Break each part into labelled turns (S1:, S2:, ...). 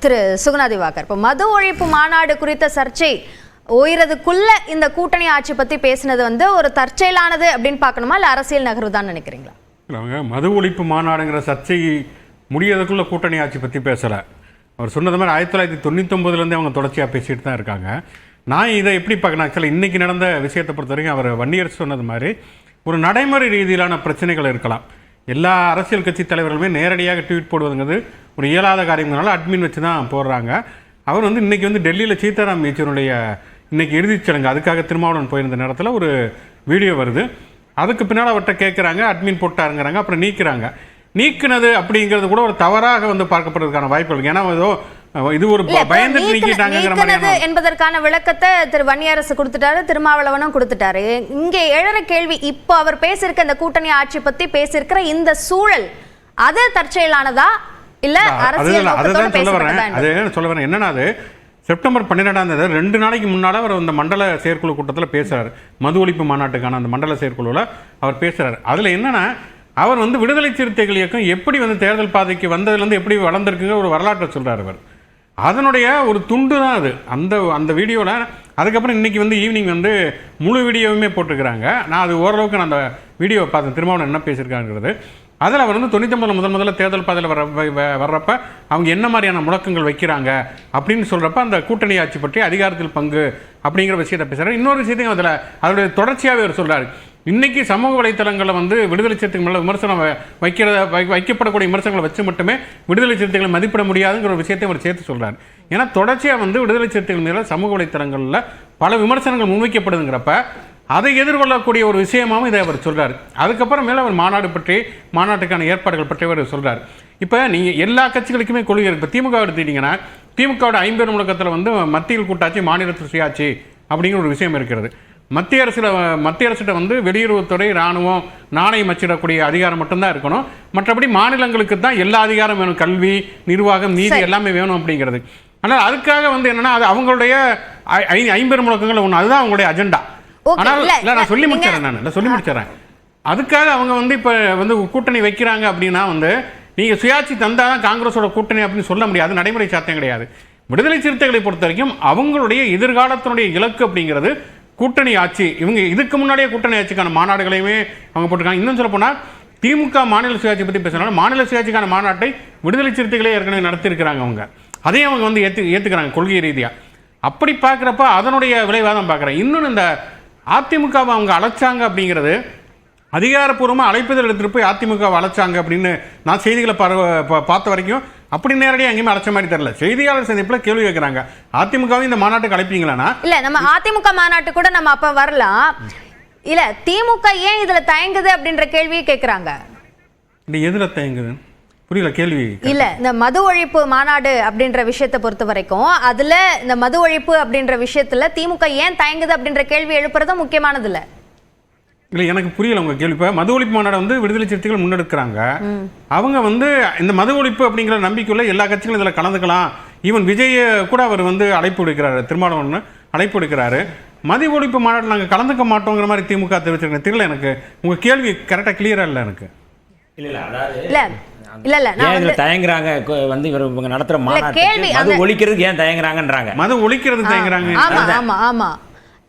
S1: திரு சுகுணா திவாகர், இப்போ மது ஒழிப்பு மாநாடு குறித்த சர்ச்சை உயரதுக்குள்ள இந்த கூட்டணி ஆட்சி பத்தி பேசினது வந்து ஒரு தற்செயலானது அப்படின்னு பார்க்கணுமா, இல்ல அரசியல் நகர்வு தான் நினைக்கிறீங்களா?
S2: மது ஒழிப்பு மாநாடுங்கிற சர்ச்சை முடியறதுக்குள்ள கூட்டணி ஆட்சி பற்றி பேசலை. அவர் சொன்னது மாதிரி 1999 அவங்க தொடர்ச்சியாக பேசிட்டு தான் இருக்காங்க. நான் இதை எப்படி பார்க்கணும், ஆக்சுவலாக இன்றைக்கி நடந்த விஷயத்தை பொறுத்த வரைக்கும் அவர் வன்னியரசு சொன்னது மாதிரி ஒரு நடைமுறை ரீதியிலான பிரச்சனைகள் இருக்கலாம். எல்லா அரசியல் கட்சி தலைவர்களுமே நேரடியாக ட்வீட் போடுவதுங்கிறது ஒரு இயலாத காரியங்களால அட்மின் வச்சு தான் போடுறாங்க. அவர் வந்து இன்றைக்கி வந்து டெல்லியில் சீதாராம் யெச்சூரியுடைய இன்றைக்கி இறுதிச்சடங்கு அதுக்காக திருமாவளவன் போயிருந்த நேரத்தில் ஒரு வீடியோ வருது. அதுக்கு பின்னால் அவர்கிட்ட கேட்குறாங்க, அட்மின் போட்டாருங்கிறாங்க, அப்புறம் நீக்கிறாங்க. நீக்கினது அப்படிங்கிறது கூட ஒரு தவறாக வந்து பார்க்கப்படுறதுக்கான வாய்ப்பு இருக்கு. ஏன்னா இது ஒரு பயந்துட்டு நீக்கிட்டாங்கிற மாதிரி
S1: என்பதற்கான விளக்கத்தை திரு வன்னியரசு கொடுத்துட்டாரு, திருமாவளவனும் கொடுத்துட்டாரு. இங்கே எழுற கேள்வி, இப்போ அவர் பேசியிருக்க இந்த கூட்டணி ஆட்சி பத்தி பேசியிருக்கிற இந்த சூழல் அது தற்செயலானதா இல்ல அரசியல் நோக்கத்தோட பேசப்பட்டதா?
S2: அது சொல்ல வரேன் என்னன்னா, அது செப்டம்பர் 12 2 நாளைக்கு முன்னால் அவர் அந்த மண்டல செயற்குழு கூட்டத்தில் பேசுறாரு. மது ஒழிப்பு மாநாட்டுக்கான அந்த மண்டல செயற்குழுவில் அவர் பேசுறாரு. அதில் என்னன்னா, அவர் வந்து விடுதலை சிறுத்தைகள் இயக்கம் எப்படி வந்து தேர்தல் பாதைக்கு வந்ததுலேருந்து எப்படி வளர்ந்துருக்குங்க ஒரு வரலாற்றை சொல்கிறார் அவர். அதனுடைய ஒரு துண்டு தான் அது அந்த வீடியோவில். அதுக்கப்புறம் இன்றைக்கி வந்து ஈவினிங் வந்து முழு வீடியோவுமே போட்டிருக்கிறாங்க. நான் அது ஓரளவுக்கு நான் அந்த வீடியோவை பார்த்தேன், திருமாவளவன் என்ன பேசியிருக்காங்கிறது. அதில் அவர் வந்து 99 முதல்ல தேர்தல் பாதையில் வர்றப்ப அவங்க என்ன மாதிரியான முழக்கங்கள் வைக்கிறாங்க அப்படின்னு சொல்கிறப்ப அந்த கூட்டணி ஆட்சி பற்றி அதிகாரத்தில் பங்கு அப்படிங்கிற விஷயத்தை பேசுகிறார். இன்னொரு விஷயத்தையும் அதில் அதோடைய தொடர்ச்சியாகவே அவர் சொல்கிறார். இன்றைக்கி சமூக வலைத்தளங்களில் வந்து விடுதலை சிறுத்தைகள் மேலே விமர்சனம் வைக்கப்படக்கூடிய விமர்சனங்களை வச்சு மட்டுமே விடுதலை சிறுத்தைகளை மதிப்பிட முடியாதுங்கிற ஒரு விஷயத்தையும் அவர் சேர்த்து சொல்கிறார். ஏன்னா தொடர்ச்சியாக வந்து விடுதலை சிறுத்தைகள் மேலே சமூக வலைத்தளங்களில் பல விமர்சனங்கள் முன்வைக்கப்படுதுங்கிறப்ப அதை எதிர்கொள்ளக்கூடிய ஒரு விஷயமாகவும் இதை அவர் சொல்கிறார். அதுக்கப்புறம் மேலே அவர் மாநாட்டுக்கான ஏற்பாடுகள் பற்றி அவர் சொல்கிறார். இப்போ நீங்கள் எல்லா கட்சிகளுக்குமே கொள்கை இருக்குது. இப்போ திமுக எடுத்துக்கிட்டிங்கன்னா திமுகவோட 50 முழக்கத்தில் வந்து மத்தியில் கூட்டாட்சி மாநிலத்தில் சுயாட்சி அப்படிங்கிற ஒரு விஷயம் இருக்கிறது. மத்திய அரசிட்ட வந்து வெளியுறவுத்துறை, இராணுவம், நாணயம் அச்சிடக்கூடிய அதிகாரம் மட்டும்தான் இருக்கணும். மற்றபடி மாநிலங்களுக்கு தான் எல்லா அதிகாரம் வேணும், கல்வி, நிர்வாகம், நீதி எல்லாமே வேணும் அப்படிங்கிறது. ஆனால் அதுக்காக வந்து என்னன்னா, அது அவங்களுடைய 50 முழக்கங்கள் ஒன்று, அதுதான் அவங்களுடைய அஜெண்டா. ஆனால் இல்லை, நான் சொல்லி முடிச்சிடறேன். அதுக்காக அவங்க வந்து இப்போ வந்து கூட்டணி வைக்கிறாங்க அப்படின்னா வந்து நீங்கள் சுயாட்சி தந்தால் தான் காங்கிரஸோட கூட்டணி அப்படின்னு சொல்ல முடியாது, நடைமுறை சாத்தியம் கிடையாது. விடுதலை சிறுத்தைகளை பொறுத்த வரைக்கும் அவங்களுடைய எதிர்காலத்தினுடைய இலக்கு அப்படிங்கிறது கூட்டணி ஆட்சி. இவங்க இதுக்கு முன்னாடியே கூட்டணி ஆட்சிக்கான மாநாடுகளையுமே அவங்க போட்டிருக்காங்க. இன்னும் சொல்ல போனால் திமுக மாநில சுயாட்சி பற்றி பேசுனாலும் மாநில சுயாட்சிக்கான மாநாட்டை விடுதலை சிறுத்தைகளே ஏற்கனவே நடத்தியிருக்கிறாங்க. அவங்க அதையும் அவங்க வந்து ஏற்றுக்கிறாங்க கொள்கை ரீதியாக. அப்படி பார்க்குறப்ப அதனுடைய விளைவாக பார்க்குறேன். இன்னொன்று, இந்த அதிமுகவை அவங்க அழைச்சாங்க அப்படிங்கிறது அதிகாரப்பூர்வமாக அழைப்பதில் எடுத்துகிட்டு போய் அதிமுகவை அழைச்சாங்க அப்படின்னு நான் செய்திகளை பார்த்த வரைக்கும் அப்படி நேரடியாக எங்கேயுமே அழைச்ச மாதிரி தெரியல. செய்தியாளர் சந்திப்பில் கேள்வி கேட்குறாங்க, அதிமுகவை இந்த மாநாட்டுக்கு அழைப்பீங்களானா? இல்லை, நம்ம
S1: அதிமுக மாநாட்டு கூட நம்ம அப்போ வரலாம். இல்லை, திமுக ஏன் இதில் தயங்குது அப்படின்ற கேள்வியை கேட்குறாங்க.
S2: இந்த எதில் தயங்குது புரியல கேள்வி.
S1: இல்ல, இந்த மது ஒழிப்பு மாநாடு அப்படின்ற விஷயத்தை பொறுத்த வரைக்கும் அதுல இந்த மது ஒழிப்பு அப்படின்ற விஷயத்துல திமுக ஏன் தயங்குது அப்படின்ற கேள்வி எழுப்புறது முக்கியமானது இல்ல.
S2: இல்லை, எனக்கு புரியல உங்க கேள்வி. இப்போ மது ஒழிப்பு மாநாடு வந்து விடுதலை சிறுத்தைகள் முன்னெடுக்கிறாங்க. அவங்க வந்து இந்த மது ஒழிப்பு அப்படிங்கிற நம்பிக்கையுள்ள எல்லா கட்சிகளும் இதில் கலந்துக்கலாம். ஈவன் விஜய் கூட அவர் வந்து அழைப்பு விடுக்கிறாரு, திருமாவளவன் அழைப்பு விடுக்கிறாரு. மது ஒழிப்பு மாநாடு நாங்கள் கலந்துக்க மாட்டோங்கிற மாதிரி திமுக தெரிவிச்சிருக்கேன். தெரியல, எனக்கு உங்க கேள்வி கரெக்டாக கிளியரா இல்லை எனக்கு.
S3: தயங்குறாங்க வந்து இவங்க நடத்துற மாநாடு மது ஒழிக்கிறதுக்கு ஏன் தயங்குறாங்கன்றாங்க.
S2: மது ஒழிக்கிறது தயங்குறாங்க.
S1: ஆமா ஆமா,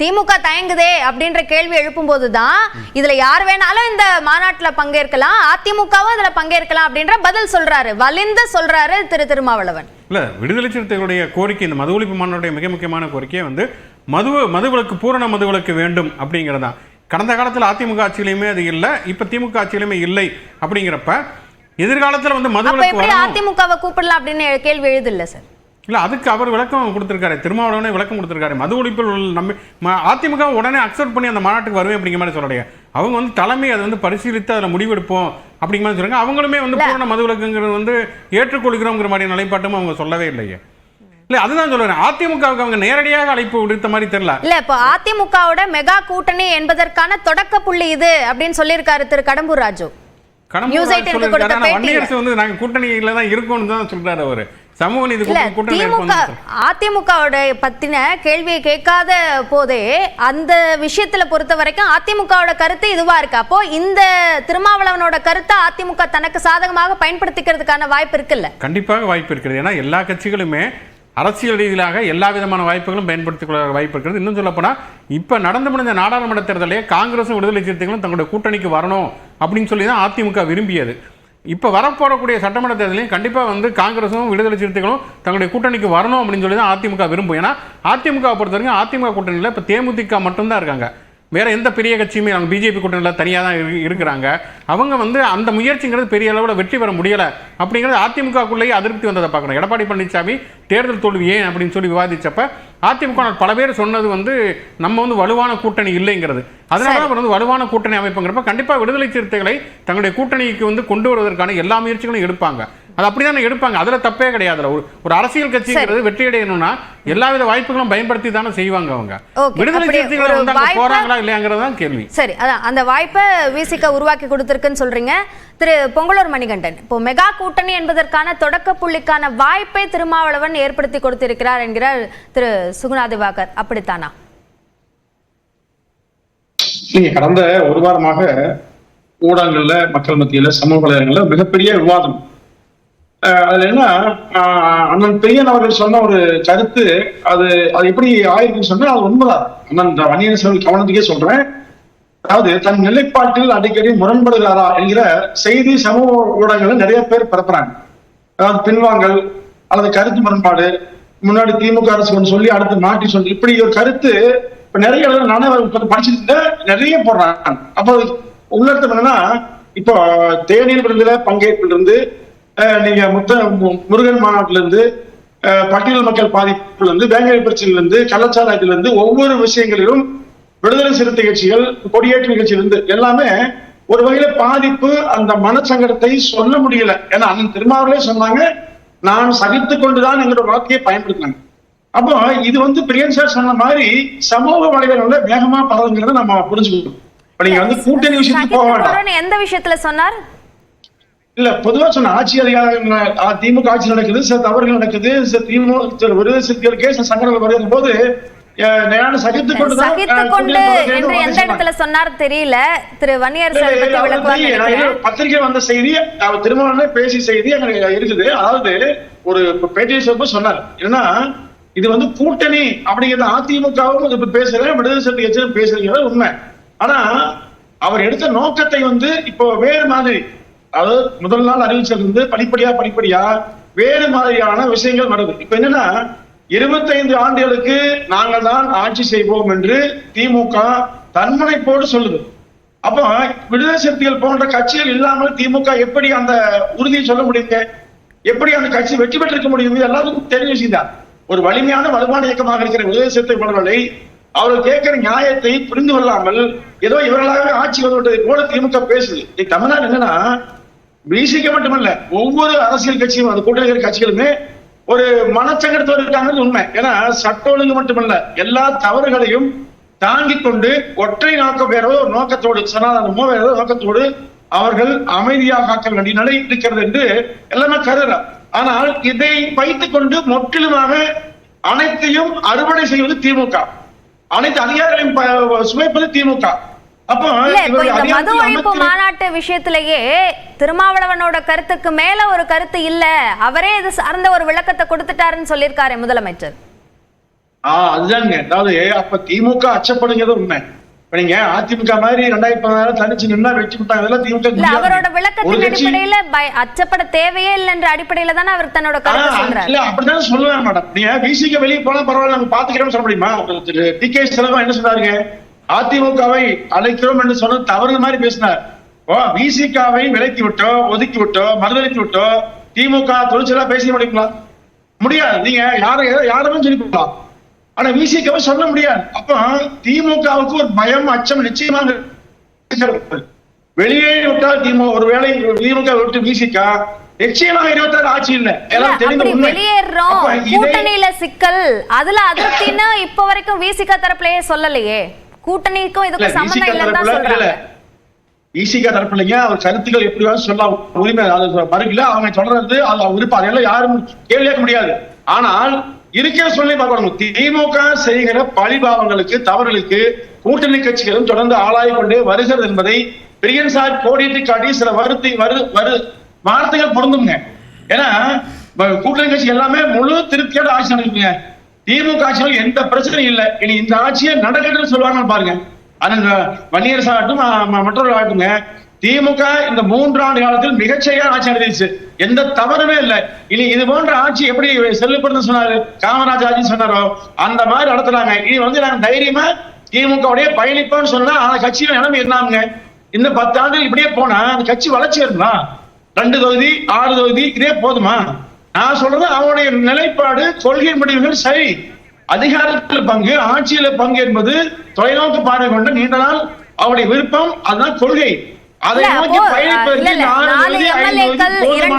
S1: திமுக தயங்குதே அப்படின்ற கேள்வி எழுப்பும் போதுதான் இதுல யார் வேணாலும் இந்த மாநாட்டுல பங்கேற்கலாம், அதிமுகவும் இதுல பங்கேற்கலாம் அப்படின்ற பதில் சொல்றாரு, வலிந்து சொல்றாரு திரு திருமாவளவன்.
S2: இல்ல, விடுதலை சிறுத்தைகளுடைய கோரிக்கை, இந்த மது ஒழிப்பு மாநாட்டுடைய மிக முக்கியமான கோரிக்கையை வந்து மதுவிலக்கு, பூரண மதுவிலக்கு வேண்டும் அப்படிங்கிறதான். கடந்த காலத்தில் அதிமுக ஆட்சியிலுமே அது இல்லை, இப்ப திமுக ஆட்சியிலுமே இல்லை. அப்படிங்கிறப்ப எதிர்காலத்தில் வந்து மதுவிலக்கு
S1: அதிமுகவை கூப்பிடலாம் அப்படின்னு கேள்வி எழுதில்ல சார்.
S2: இல்லை, அதுக்கு அவர் விளக்கம் கொடுத்துருக்காரு, திருமாவளவனே விளக்கம் கொடுத்துருக்காரு. மது ஒழிப்பில் அதிமுக உடனே அக்செப்ட் பண்ணி அந்த மாநாட்டுக்கு வருவேன் அப்படிங்கிற மாதிரி சொல்லுடைய அவங்க வந்து தலைமை அதை வந்து பரிசீலித்து அதில் முடிவெடுப்போம் அப்படிங்கிற மாதிரி சொல்றாங்க. அவங்களுமே வந்து பூரண மதுவிலக்குங்கிறது வந்து ஏற்றுக்கொள்கிறோங்கிற மாதிரி நிலைப்பாட்டும் அவங்க சொல்லவே இல்லையே. இல்ல, அதுதான் சொல்றேன், அதிமுகவுக்கு அவங்க நேரடியாக அழைப்பு விடுத்த மாதிரி தெரியல.
S1: இல்ல, இப்போ அதிமுகவோட மெகா கூட்டணி என்பதற்கான தொடக்க புள்ளி இது அப்படின்னு சொல்லியிருக்காரு திரு கடம்பூர் ராஜு.
S2: வன்னியரசு வந்து நாங்க கூட்டணியில தான் இருக்கோம்னு தான் சொல்றாரு அவரு. சமூக நீதி கூட்டணி
S1: திமுக அதிமுகவோட பத்தின கேள்வியை கேட்காத போதே அந்த விஷயத்துல பொறுத்த வரைக்கும் அதிமுகவோட கருத்து இதுவா இருக்கு. அப்போ இந்த திருமாவளவனோட கருத்தை அதிமுக தனக்கு சாதகமாக பயன்படுத்திக்கிறதுக்கான வாய்ப்பு இருக்குல்ல?
S2: கண்டிப்பாக வாய்ப்பு இருக்கிறது. ஏன்னா எல்லா கட்சிகளுமே அரசியல் ரீதியாக எல்லா விதமான வாய்ப்புகளும் பயன்படுத்திக் கொள்ள வாய்ப்பு இருக்கிறது. இன்னும் சொல்லப்போனால் இப்போ நடந்து முடிந்த நாடாளுமன்ற தேர்தலே காங்கிரஸும் விடுதலை சிறுத்தைகளும் தங்களுடைய கூட்டணிக்கு வரணும் அப்படின்னு சொல்லி தான் அதிமுக விரும்பியது. இப்போ வரப்போடக்கூடிய சட்டமன்ற தேர்தலையும் கண்டிப்பாக காங்கிரஸும் விடுதலை சிறுத்தைகளும் தங்களுடைய கூட்டணிக்கு வரணும் அப்படின்னு சொல்லி தான் அதிமுக விரும்பும். ஏன்னா அதிமுக பொறுத்த வரைக்கும் அதிமுக கூட்டணியில் இப்போ தேமுதிக மட்டும்தான் இருக்காங்க. வேற எந்த பெரிய கட்சியுமே அவங்க பிஜேபி கூட்டணியில் தனியாக தான் இருக்கிறாங்க. அவங்க அந்த முயற்சிங்கிறது பெரிய அளவில் வெற்றி பெற முடியலை அப்படிங்கிறது அதிமுகக்குள்ளேயே அதிருப்தி வந்ததை பார்க்கணும். எடப்பாடி பழனிசாமி தேர்தல் தோல்வி ஏன் அப்படின்னு சொல்லி விவாதிச்சப்ப அதிமுக பல பேர் சொன்னது நம்ம வலுவான கூட்டணி இல்லைங்கிறது. அதனால அவர் வலுவான கூட்டணி அமைப்புங்கிறப்ப கண்டிப்பாக விடுதலை சிறுத்தைகளை தங்களுடைய கூட்டணிக்கு கொண்டு வருவதற்கான எல்லா முயற்சிகளும் எடுப்பாங்க. அது அப்படிதானே எடுப்பாங்க. அதுல தப்பே கிடையாது. ஒரு அரசியல் கட்சிங்கிறது வெற்றி அடையணும்னா எல்லாவித வாய்ப்புகளும் பயன்படுத்தி தானே செய்வாங்க. அவங்க விடுதலை சிறுத்தைகள் போறாங்களா இல்லையாங்கிறதான் கேள்வி.
S1: சரி, அதான் அந்த வாய்ப்பை விசிக உருவாக்கி கொடுத்திருக்குன்னு சொல்றீங்க. திரு பொங்கலூர் மணிகண்டன், இப்போ மெகா கூட்டணி என்பதற்கான தொடக்க புள்ளிக்கான வாய்ப்பை திருமாவளவன் ஏற்படுத்தி கொடுத்திருக்கிறார் என்கிறார் திரு சுகுணா திவாகர். அப்படித்தானா?
S4: நீங்க கடந்த ஒரு வாரமாக ஊடகங்கள்ல மக்கள் மத்தியில சமூக வலைதளங்கள்ல மிகப்பெரிய விவாதம். அதுல என்ன அண்ணன் பெரியன் அவர்கள் சொன்ன ஒரு கருத்து, அது எப்படி ஆயிருக்குன்னு சொன்னா அது உண்மைதான். அண்ணன் வன்னியரசு கவனத்துக்கே சொல்றேன். அதாவது தன் நிலைப்பாட்டில் அடிக்கடி முரண்படுகிறாரா என்கிற செய்தி சமூக ஊடகங்கள்ல நிறைய பேர் பரப்புறாங்க. அதாவது பின்வாங்கல் அல்லது கருத்து முரண்பாடு, முன்னாடி திமுக அரசு சொல்லி அடுத்து மாற்றி சொல்லி, இப்படி ஒரு கருத்து இப்ப நிறைய நானே படிச்சுட்டு நிறைய போடுறாங்க. அப்போ உள்ளர்த்தம் என்னன்னா, இப்போ தேநீர் விருதுல பங்கேற்பில் இருந்து நீங்க முருகன் மாநாட்டில இருந்து பட்டியல் மக்கள் பாதிப்புல இருந்து வேங்கை பிரச்சனையில இருந்து கள்ளச்சாராயத்தில இருந்து ஒவ்வொரு விஷயங்களிலும் விடுதலை சிறுத்தை கட்சிகள் கொடியேற்ற நிகழ்ச்சியிலிருந்து எல்லாமே ஒரு வகையில பாதிப்பு. அந்த மனச்சங்கடத்தை சொல்ல முடியல. ஏன்னா அண்ணன் திருமாவளே சொன்னாங்க, நான் சகித்து கொண்டுதான் எங்களோட வார்த்தையை பயன்படுத்தினாங்க. அப்போ இது பிரியன் சார் சொன்ன மாதிரி சமூக வலைதளங்கள்ல வேகமா பரவுங்கிறத நம்ம புரிஞ்சுக்கணும். இப்ப நீங்க கூட்டணி விஷயத்துக்கு போக வேண்டாம்.
S1: எந்த விஷயத்துல சொன்னார்?
S4: இல்ல பொதுவா சொன்ன ஆட்சி அதிகாரம் திமுக ஆட்சி நடக்குது, சில தவறுகள் நடக்குது, திமுக விடுதலை சிறுத்தைகளுக்கே சில சங்கடங்கள் வருகிற போது பத்திரிகை வந்த செய்தி திருமாவளவனே பேசிய செய்தி இருக்குது. அதாவது ஒரு பேட்டியை சொன்னார். ஏன்னா இது கூட்டணி அப்படிங்கிறது அதிமுகவும் பேசுறேன், விடுதலை சிறுத்தை கட்சியும் பேசுறீங்க உண்மை. ஆனா அவர் எடுத்த நோக்கத்தை இப்போ வேறு மாதிரி, அதாவது முதல் நாள் அறிவிச்சிருந்து படிப்படியா வேறு மாதிரியான விஷயங்கள் வருது. இப்ப என்னன்னா 25 ஆண்டுகளுக்கு நாங்கள் தான் ஆட்சி செய்வோம் என்று திமுக தன்முனைப்போடு சொல்லுது. அப்ப விடுதலை சிறுத்தைகள் போன்ற கட்சிகள் இல்லாமல் திமுக எப்படி அந்த உறுதியை சொல்ல முடியுங்க? எப்படி அந்த கட்சி வெற்றி பெற்றிருக்க முடியும்? எல்லாருக்கும் தெரிஞ்ச விஷயம் தான். ஒரு வலிமையான இயக்கமாக இருக்கிற விடுதலை சிறுத்தை போன்றவர்களை அவர்கள் கேட்கிற நியாயத்தை புரிந்து கொள்ளாமல் ஏதோ இவர்களாகவே ஆட்சி வந்து போல திமுக பேசுது. தமிழ்நாடு என்னன்னா விசிக மட்டுமல்ல, ஒவ்வொரு அரசியல் கட்சியும் அந்த கூட்டணி கட்சிகளுமே ஒரு மனச்சங்கடத்தோடு இருக்காங்கிறது உண்மை. ஏன்னா சட்ட ஒழுங்கு மட்டுமல்ல, எல்லா தவறுகளையும் தாங்கிக் கொண்டு ஒற்றை நோக்கம் வேற ஒரு நோக்கத்தோடு, சனாதனமோ வேற நோக்கத்தோடு அவர்கள் அமைதியாக ஆக்க வேண்டிய நிலை இருக்கிறது என்று எல்லாமே கருதுறார். ஆனால் இதை வைத்துக் கொண்டு முற்றிலுமாக அனைத்தையும் அறுவடை செய்வது திமுக, அனைத்து அதிகாரிகளையும் சுமைப்பது திமுக.
S1: மது ஒழிப்பு மாநாட்டு விஷயத்திலேயே திருமாவளவனோட கருத்துக்கு மேல ஒரு கருத்து இல்ல, அவரே இது சார்ந்த ஒரு விளக்கத்தை கொடுத்துட்டாருன்னு சொல்லியிருக்காரு முதலமைச்சர்.
S4: அதுதாங்க. அதாவது அப்ப திமுக அச்சப்படுங்கிறது உண்மை. நீங்க அதிமுக மாதிரி 2016 தனிச்சு நின்னா வெற்றி விட்டாங்க. திமுக
S1: அவரோட விளக்கத்தின் அடிப்படையில அச்சப்பட தேவையே இல்லை என்ற அடிப்படையில தானே அவர் தன்னோட கருத்து சொல்றாரு.
S4: இல்ல அப்படிதான் சொல்லுவேன் மேடம். நீங்க விசிக வெளியே போனா பரவாயில்ல, நம்ம பாத்துக்கிறோம் சொல்ல முடியுமா? டி.கே. செல்வம் என்ன சொன்னாருங்க, அதிமுகவை அழைக்கிறோம் என்று சொன்னது தவறு மாதிரி பேசினார். விசிகாவை விலக்கி விட்டோ, ஒதுக்கி விட்டோ, மறுதளித்து விட்டோ திமுக தொழிற்சலா பேச முடியுங்களா? முடியாது. நீங்க யாருமே சொல்லிக்கலாம், ஆனா விசிகாவை சொல்ல முடியாது. அப்ப திமுகவுக்கு ஒரு பயம், அச்சம் நிச்சயமாக வெளியே விட்டால் ஒருவேளை திமுக விட்டு விசிகா நிச்சயமாக 26 ஆட்சி இல்ல.
S1: வெளியேறோம் கூட்டணியில சிக்கல், அதுல அதிருப்தின்னு இப்ப வரைக்கும் விசிகா தரப்புலயே சொல்லலையே. கூட்டணிக்கும் இதுக்கு சம்பந்தம் இல்லைன்னு தான் சொல்றாங்க.
S4: ஈசிகா தரப்பில்லைங்க, அவர் கருத்துக்கள் எப்படி வேணும் சொல்ல உரிமை, அது மறுக்கல, அவங்க தொடர்ந்து அது விருப்பம், அதெல்லாம் யாரும் கேள்வி கேட்க முடியாது. ஆனால் இருக்கிற சொல்லி பார்க்கணும், திமுக செய்கிற பழிபாவங்களுக்கு, தவறுகளுக்கு கூட்டணி கட்சிகளும் தொடர்ந்து ஆளாய் கொண்டே வருகிறது என்பதை பிரியன் சார் கோடிட்டு காட்டி சில வார்த்தைகள் பொருந்துங்க. ஏன்னா கூட்டணி கட்சி எல்லாமே முழு திருப்தியோட ஆட்சி நடக்குங்க. திமுக ஆட்சியில் எந்த பிரச்சனையும் இல்லை. இனி இந்த ஆட்சியை நடக்கட்டுன்னு சொல்லுவாங்க பாருங்க. வன்னியரசு ஆகட்டும் மற்றவர்கள் ஆகட்டுங்க, திமுக இந்த 3 ஆண்டு காலத்தில் மிகச்சரியான ஆட்சி நடந்துச்சு, எந்த தவறுமே இல்லை. இனி இது போன்ற ஆட்சி எப்படி செல்லுபடுன்னு சொன்னாரு, காமராஜ் ஆட்சி சொன்னாரோ அந்த மாதிரி நடத்துறாங்க. இனி நாங்க தைரியமா திமுக உடைய பயணிப்போம்னு சொன்னா அந்த கட்சியில நிலைமை இருந்தாங்க. இந்த 10 ஆண்டு இப்படியே போனா அந்த கட்சி வளர்ச்சி இருந்தா 2 தொகுதி 6 தொகுதி இதே போதுமா? நான் சொல்றது அவனுடைய நிலைப்பாடு, கொள்கை முடிவுகள் சரி. அதிகாரத்தில் பங்கு, ஆட்சியில பங்கு என்பது தொலைநோக்கு பார்வை கொண்ட நீண்ட நாள் அவருடைய விருப்பம், அதுதான் கொள்கை. அதை நோக்கி பயணிப்பதற்கு 4 தொகுதி 5 தொகுதி போதுமா?